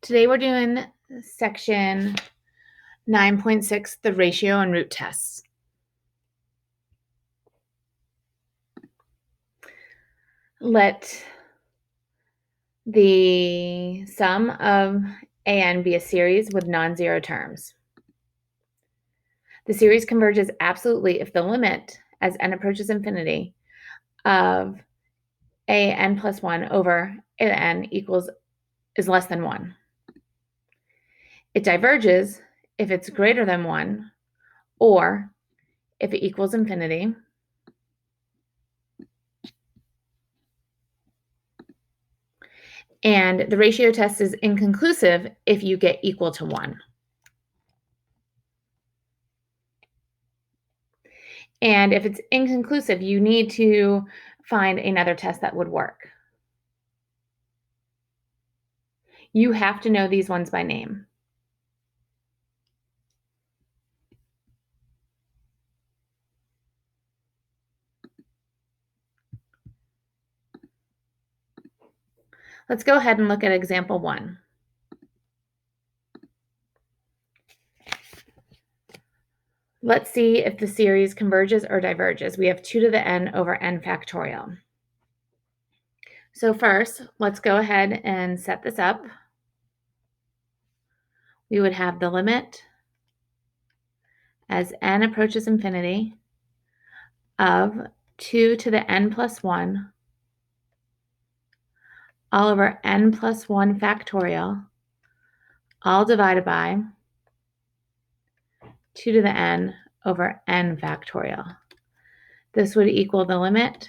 Today we're doing section 9.6, the ratio and root tests. Let the sum of an be a series with non-zero terms. The series converges absolutely if the limit, as n approaches infinity, of an plus 1 over an is less than 1. It diverges if it's greater than 1 or if it equals infinity, and the ratio test is inconclusive if you get equal to 1. And if it's inconclusive, you need to find another test that would work. You have to know these ones by name. Let's go ahead and look at example 1. Let's see if the series converges or diverges. We have 2 to the n over n factorial. So first, let's go ahead and set this up. We would have the limit as n approaches infinity of 2 to the n plus 1 all over n plus 1 factorial, all divided by 2 to the n over n factorial. This would equal the limit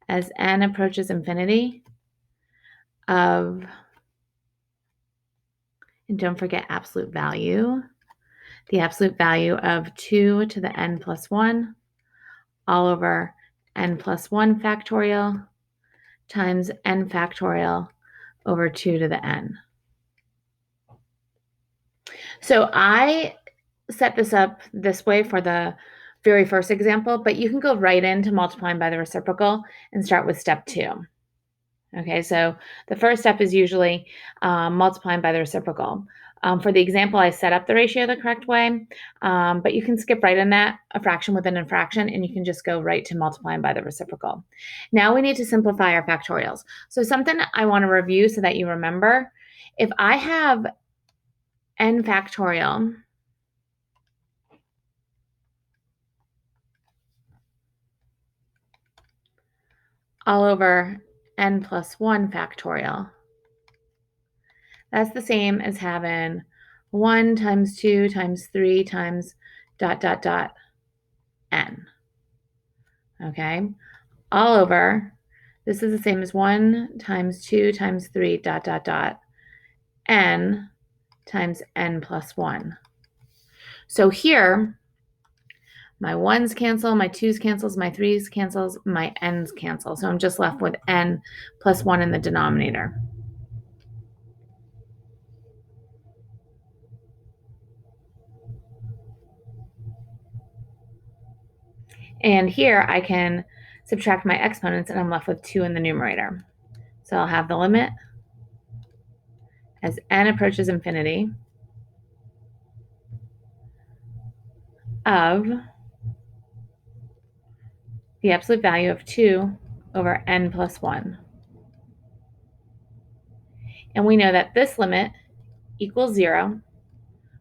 as n approaches infinity of, and don't forget absolute value, the absolute value of 2 to the n plus 1 all over n plus 1 factorial times n factorial over 2 to the n. So I set this up this way for the very first example, but you can go right into multiplying by the reciprocal and start with step 2. Okay, so the first step is usually multiplying by the reciprocal. For the example, I set up the ratio the correct way, but you can skip right in that, a fraction within a fraction, and you can just go right to multiplying by the reciprocal. Now we need to simplify our factorials. So something I want to review so that you remember, if I have n factorial all over n plus 1 factorial, that's the same as having 1 times 2 times 3 times ... n. Okay? All over, this is the same as 1 times 2 times 3 ... n times n plus 1. So here, my 1's cancel, my 2's cancels, my 3's cancels, my n's cancel. So I'm just left with n plus 1 in the denominator. And here I can subtract my exponents and I'm left with 2 in the numerator. So I'll have the limit as n approaches infinity of the absolute value of 2 over n plus 1. And we know that this limit equals 0,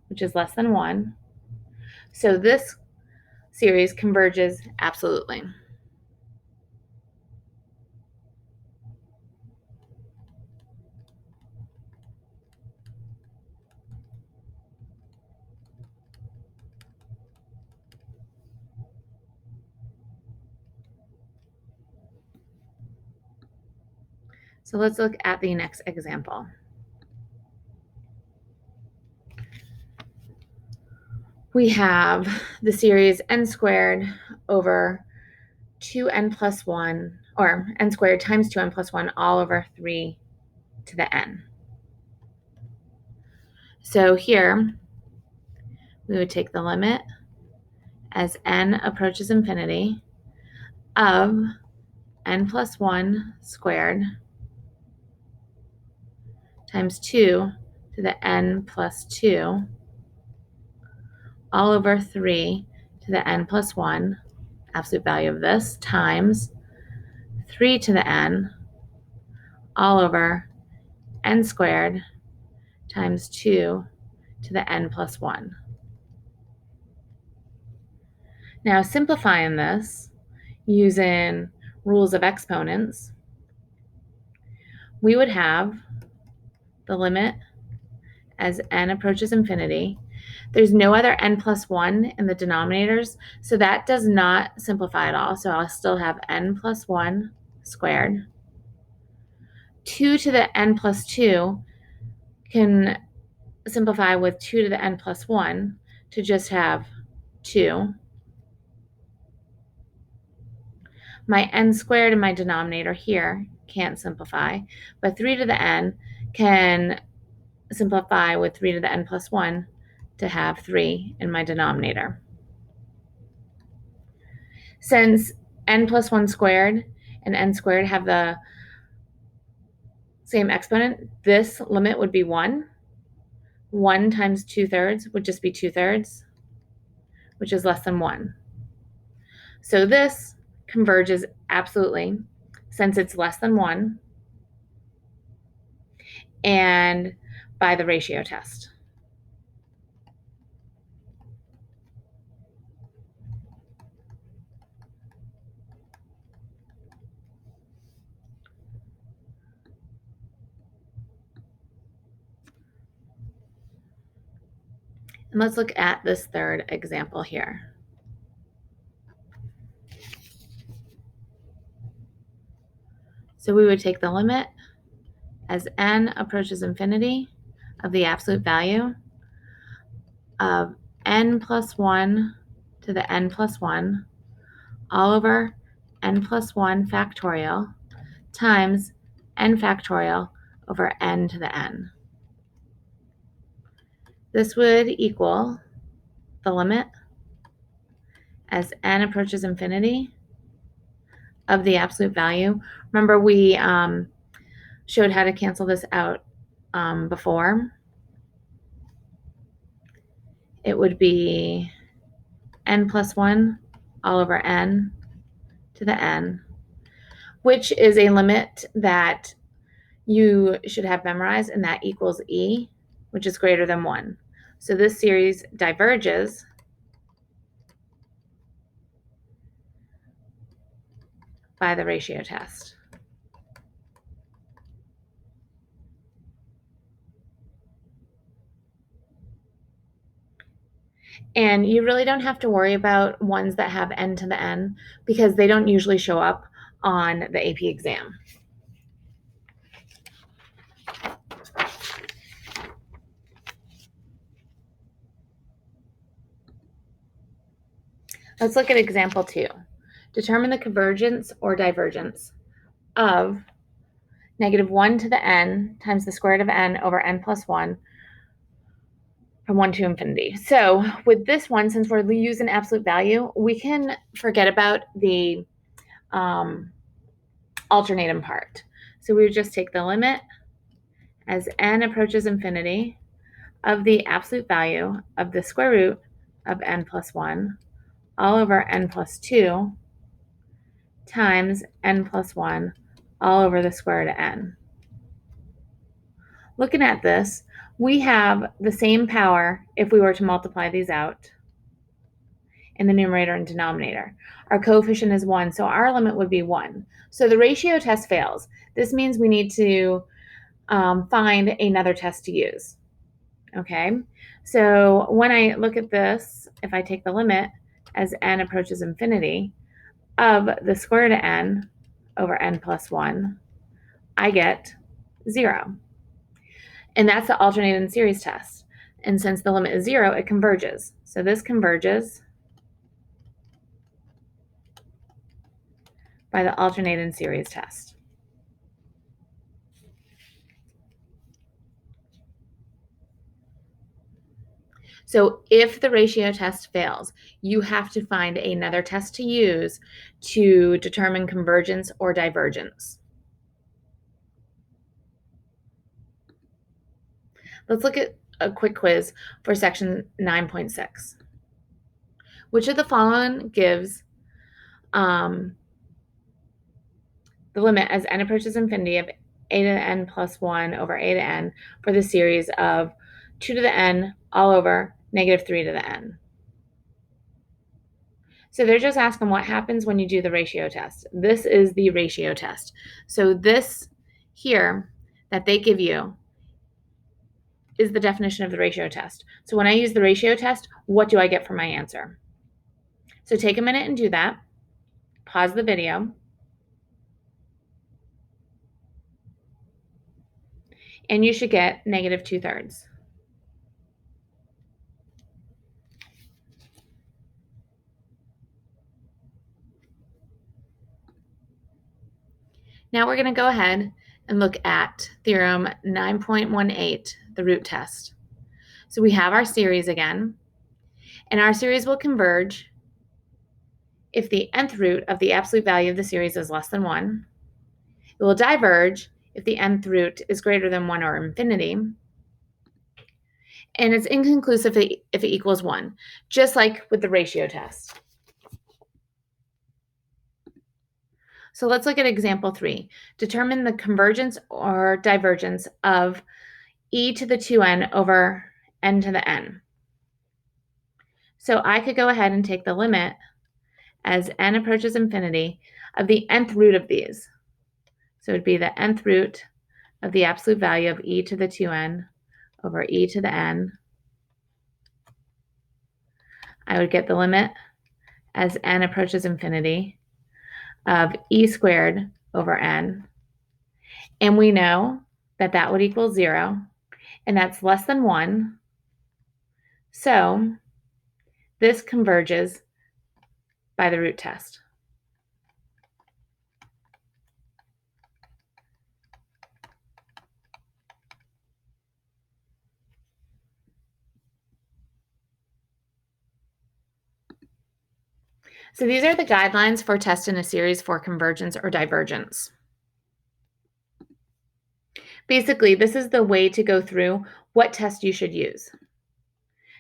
which is less than 1. So this series converges absolutely. So let's look at the next example. We have the series n squared over 2n plus 1, or n squared times 2n plus 1 all over 3 to the n. So here, we would take the limit as n approaches infinity of n plus 1 squared times 2 to the n plus 2 all over 3 to the n plus 1, absolute value of this, times 3 to the n all over n squared times 2 to the n plus 1. Now simplifying this using rules of exponents, we would have the limit as n approaches infinity. There's no other n plus 1 in the denominators, so that does not simplify at all. So I'll still have n plus 1 squared. 2 to the n plus 2 can simplify with 2 to the n plus 1 to just have 2. My n squared in my denominator here can't simplify, but 3 to the n can simplify with 3 to the n plus 1 to have 3 in my denominator. Since n plus 1 squared and n squared have the same exponent, this limit would be 1. 1 times 2/3 would just be 2/3, which is less than 1. So this converges absolutely since it's less than 1 and by the ratio test. And let's look at this third example here. So we would take the limit as n approaches infinity of the absolute value of n plus 1 to the n plus 1 all over n plus 1 factorial times n factorial over n to the n. This would equal the limit as n approaches infinity of the absolute value. Remember, we showed how to cancel this out before. It would be n plus 1 all over n to the n, which is a limit that you should have memorized, and that equals e, which is greater than 1. So this series diverges by the ratio test. And you really don't have to worry about ones that have n to the n because they don't usually show up on the AP exam. Let's look at example 2. Determine the convergence or divergence of negative 1 to the n times the square root of n over n plus 1 from 1 to infinity. So with this one, since we're using absolute value, we can forget about the alternating part. So we would just take the limit as n approaches infinity of the absolute value of the square root of n plus 1 all over n plus 2 times n plus 1 all over the square root of n. Looking at this, we have the same power if we were to multiply these out in the numerator and denominator. Our coefficient is 1, so our limit would be 1. So the ratio test fails. This means we need to find another test to use. Okay, so when I look at this, if I take the limit as n approaches infinity of the square root of n over n plus 1, I get 0. And that's the alternating series test. And since the limit is 0, it converges. So this converges by the alternating series test. So if the ratio test fails, you have to find another test to use to determine convergence or divergence. Let's look at a quick quiz for section 9.6. Which of the following gives the limit as n approaches infinity of a to the n plus 1 over a to n for the series of 2 to the n all over negative 3 to the n? So they're just asking what happens when you do the ratio test. This is the ratio test. So this here that they give you is the definition of the ratio test. So when I use the ratio test, what do I get for my answer? So take a minute and do that. Pause the video. And you should get negative 2/3. Now we're going to go ahead and look at theorem 9.18, the root test. So we have our series again, and our series will converge if the nth root of the absolute value of the series is less than 1. It will diverge if the nth root is greater than 1 or infinity. And it's inconclusive if it equals 1, just like with the ratio test. So let's look at example 3. Determine the convergence or divergence of e to the 2n over n to the n. So I could go ahead and take the limit as n approaches infinity of the nth root of these. So it would be the nth root of the absolute value of e to the 2n over e to the n. I would get the limit as n approaches infinity of e squared over n. And we know that that would equal 0, and that's less than 1. So this converges by the root test. So these are the guidelines for testing a series for convergence or divergence. Basically, this is the way to go through what test you should use.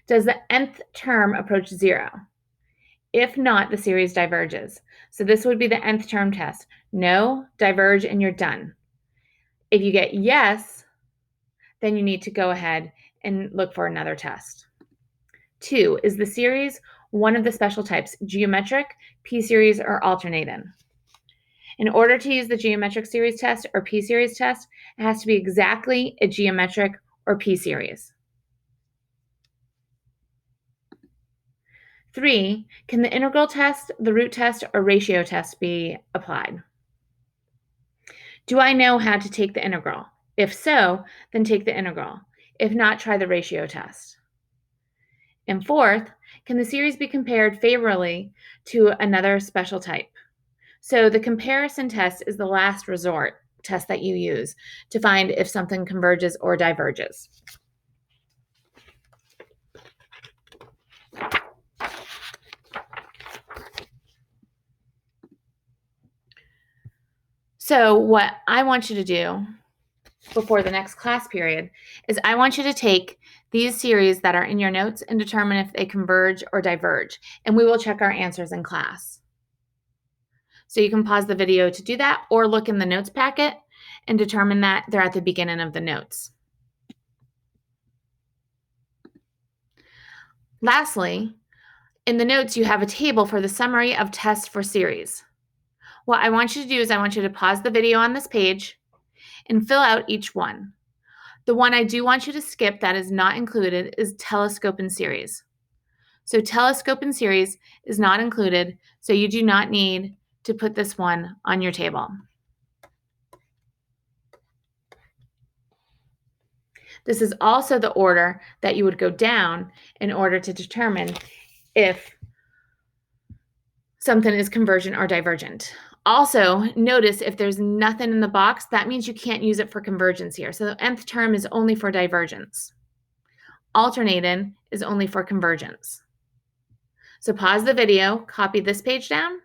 Does the nth term approach 0? If not, the series diverges. So this would be the nth term test. No, diverge, and you're done. If you get yes, then you need to go ahead and look for another test. 2, is the series one of the special types, geometric, p-series, or alternating? In order to use the geometric series test or p-series test, it has to be exactly a geometric or p-series. 3, can the integral test, the root test, or ratio test be applied? Do I know how to take the integral? If so, then take the integral. If not, try the ratio test. And 4th, can the series be compared favorably to another special type? So the comparison test is the last resort test that you use to find if something converges or diverges. So what I want you to do before the next class period is I want you to take these series that are in your notes and determine if they converge or diverge, and we will check our answers in class. So you can pause the video to do that or look in the notes packet and determine that they're at the beginning of the notes. Lastly, in the notes, you have a table for the summary of tests for series. What I want you to do is I want you to pause the video on this page and fill out each one. The one I do want you to skip that is not included is telescope and series. So telescope and series is not included, so you do not need to put this one on your table. This is also the order that you would go down in order to determine if something is convergent or divergent. Also, notice if there's nothing in the box, that means you can't use it for convergence here. So the nth term is only for divergence. Alternating is only for convergence. So pause the video, copy this page down,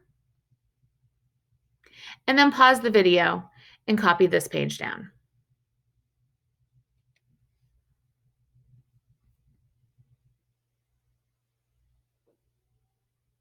and then pause the video and copy this page down.